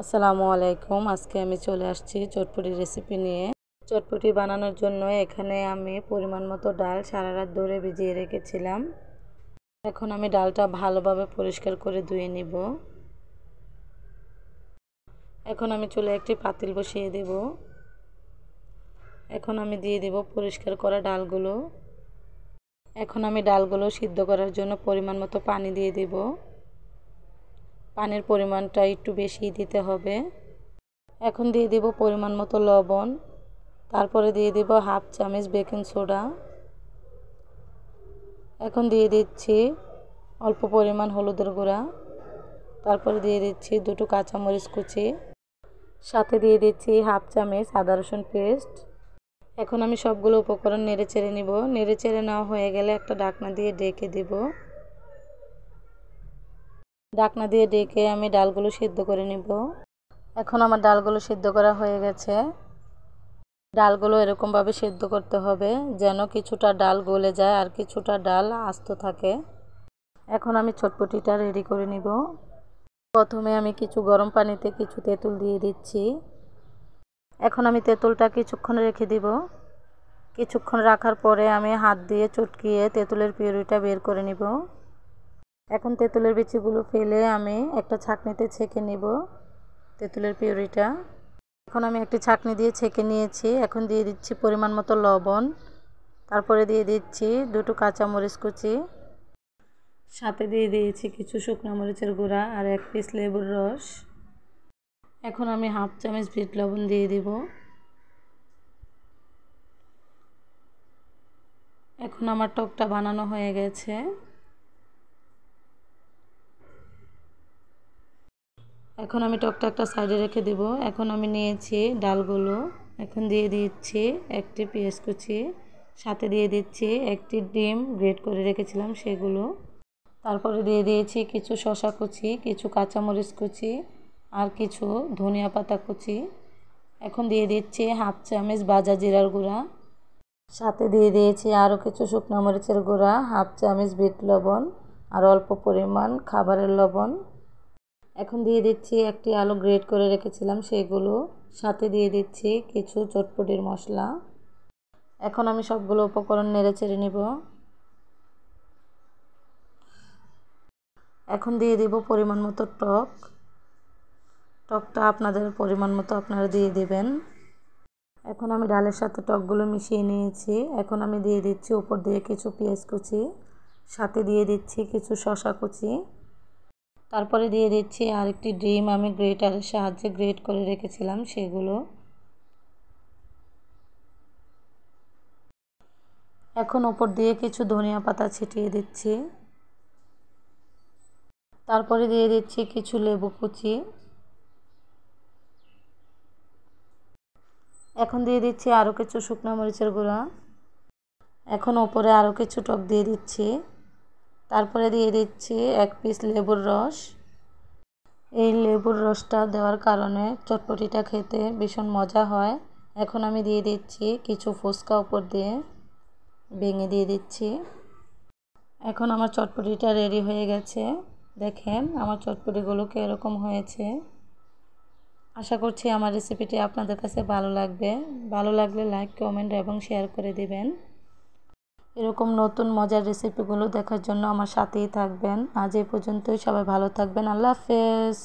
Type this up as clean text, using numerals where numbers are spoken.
আসসালামু আলাইকুম। আজকে আমি চলে আসছি চটপটি রেসিপি নিয়ে। চটপটি বানানোর জন্য এখানে আমি পরিমাণ মতো ডাল সারা রাত ধরে ভিজিয়ে রেখেছিলাম। এখন আমি ডালটা ভালোভাবে পরিষ্কার করে ধুয়ে নিব। এখন আমি চুলে একটি পাতিল বসিয়ে দেব। এখন আমি দিয়ে দেব পরিষ্কার করা ডালগুলো। এখন আমি ডালগুলো সিদ্ধ করার জন্য পরিমাণ মতো পানি দিয়ে দেব। পানির পরিমাণটা একটু বেশি দিতে হবে। এখন দিয়ে দেব পরিমাণ মতো লবণ, তারপরে দিয়ে দেব হাফ চামচ বেকিং সোডা। এখন দিয়ে দিচ্ছি অল্প পরিমাণ হলুদের গুঁড়া, তারপরে দিয়ে দিচ্ছি দুটো কাঁচামরিচ কুচি, সাথে দিয়ে দিচ্ছি হাফ চামচ আদা রসুন পেস্ট। এখন আমি সবগুলো উপকরণ নেড়ে চেড়ে নিব। নেড়ে চেড়ে নেওয়া হয়ে গেলে একটা ঢাকনা দিয়ে ঢেকে দেব। ঢাকনা দিয়ে ঢেকে আমি ডালগুলো সিদ্ধ করে নিব। এখন আমার ডালগুলো সিদ্ধ করা হয়ে গেছে। ডালগুলো এরকমভাবে সিদ্ধ করতে হবে যেন কিছুটা ডাল গলে যায় আর কিছুটা ডাল আস্ত থাকে। এখন আমি চটপটিটা রেডি করে নিব। প্রথমে আমি কিছু গরম পানিতে কিছু তেঁতুল দিয়ে দিচ্ছি। এখন আমি তেঁতুলটা কিছুক্ষণ রেখে দিব। কিছুক্ষণ রাখার পরে আমি হাত দিয়ে চটকিয়ে তেঁতুলের পিউরিটা বের করে নিব। এখন তেঁতুলের বিচিগুলো ফেলে আমি একটা ছাঁকনিতে ছেঁকে নিব তেঁতুলের পিউরিটা। এখন আমি একটি ছাঁকনি দিয়ে ছেঁকে নিয়েছি। এখন দিয়ে দিচ্ছি পরিমাণ মতো লবণ, তারপরে দিয়ে দিচ্ছি দুটো কাঁচামরিচ কুচি, সাথে দিয়ে দিয়েছি কিছু শুকনো মরিচের গুঁড়া আর এক পিস লেবুর রস। এখন আমি হাফ চামচ বিট লবণ দিয়ে দিব। এখন আমার টকটা বানানো হয়ে গেছে। এখন আমি টকটা একটা সাইডে রেখে দেব। এখন আমি নিয়েছি ডালগুলো, এখন দিয়ে দিচ্ছি একটি পেঁয়াজ কুচি, সাথে দিয়ে দিচ্ছি একটি ডিম গ্রেট করে রেখেছিলাম সেগুলো, তারপরে দিয়ে দিয়েছি কিছু শসা কুচি, কিছু কাঁচামরিচ কুচি আর কিছু ধনিয়া পাতা কুচি। এখন দিয়ে দিচ্ছি হাফ চামচ ভাজা জিরার গুঁড়া, সাথে দিয়ে দিয়েছি আরও কিছু শুকনো মরিচের গুঁড়া, হাফ চামচ বিট লবণ আর অল্প পরিমাণ খাবারের লবণ। এখন দিয়ে দিচ্ছি একটি আলু গ্রেট করে রেখেছিলাম সেগুলো, সাথে দিয়ে দিচ্ছি কিছু চটপটির মশলা। এখন আমি সবগুলো উপকরণ নেড়ে চেড়ে নিব। এখন দিয়ে দিব পরিমাণ মতো টক। টকটা আপনাদের পরিমাণ মতো আপনারা দিয়ে দেবেন। এখন আমি ডালের সাথে টকগুলো মিশিয়ে নিয়েছি। এখন আমি দিয়ে দিচ্ছি উপর দিয়ে কিছু পেঁয়াজ কুচি, সাথে দিয়ে দিচ্ছি কিছু শসা কুচি, তারপরে দিয়ে দিচ্ছি আরেকটি ডিম আমি গ্রেটারের সাহায্যে গ্রেট করে রেখেছিলাম সেগুলো। এখন উপর দিয়ে কিছু ধনিয়া পাতা ছিটিয়ে দিচ্ছি, তারপরে দিয়ে দিচ্ছি কিছু লেবু কুচি। এখন দিয়ে দিচ্ছি আরও কিছু শুকনো মরিচের গুঁড়া। এখন ওপরে আরও কিছু টক দিয়ে দিচ্ছি, তারপরে দিয়ে দিচ্ছি এক পিস লেবুর রস। এই লেবুর রসটা দেওয়ার কারণে চটপটিটা খেতে ভীষণ মজা হয়। এখন আমি দিয়ে দিচ্ছি কিছু ফুচকা উপর দিয়ে ভেঙে দিয়ে দিচ্ছি। এখন আমার চটপটিটা রেডি হয়ে গেছে। দেখেন আমার চটপটিগুলো কীরকম হয়েছে। আশা করছি আমার রেসিপিটি আপনাদের কাছে ভালো লাগবে। ভালো লাগলে লাইক, কমেন্ট এবং শেয়ার করে দিবেন। এরকম নতুন মজার রেসিপিগুলো দেখার জন্য আমার সাথেই থাকবেন। আজ এই পর্যন্তই। সবাই ভালো থাকবেন। আল্লাহ হাফেজ।